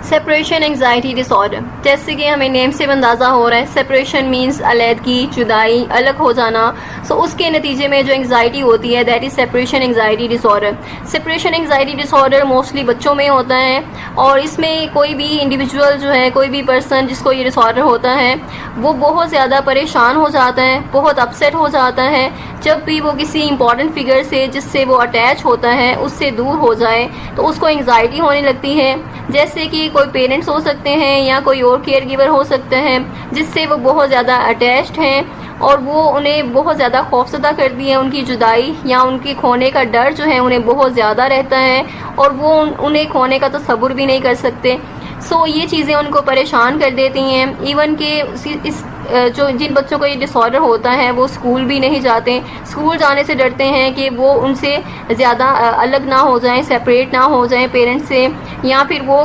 Separation anxiety disorder, जैसे कि हमें नेम से अंदाज़ा हो रहा है, सेपरेशन मीन्स अलहदगी, जुदाई, अलग हो जाना। सो उसके नतीजे में जो एंजाइटी होती है that is separation anxiety disorder. Separation anxiety disorder mostly बच्चों में होता है और इसमें कोई भी इंडिविजुअल जो है, कोई भी पर्सन जिसको ये डिसऑर्डर होता है वो बहुत ज़्यादा परेशान हो जाता है, बहुत अपसेट हो जाता है जब भी वो किसी इंपॉर्टेंट फिगर से जिससे वो अटैच होता है उससे दूर हो जाए तो उसको एंजाइटी होने लगती है। जैसे कि कोई पेरेंट्स हो सकते हैं या कोई और केयर गिवर हो सकते हैं जिससे वो बहुत ज़्यादा अटैच्ड हैं और वो उन्हें बहुत ज़्यादा खौफजदा करती है, उनकी जुदाई या उनके खोने का डर जो है उन्हें बहुत ज़्यादा रहता है और वो उन्हें खोने का तसव्वुर भी नहीं कर सकते। सो ये चीज़ें उनको परेशान कर देती हैं। इवन के इस जो जिन बच्चों को ये डिसऑर्डर होता है वो स्कूल भी नहीं जाते, स्कूल जाने से डरते हैं कि वो उनसे ज़्यादा अलग ना हो जाएं, सेपरेट ना हो जाएं पेरेंट्स से, या फिर वो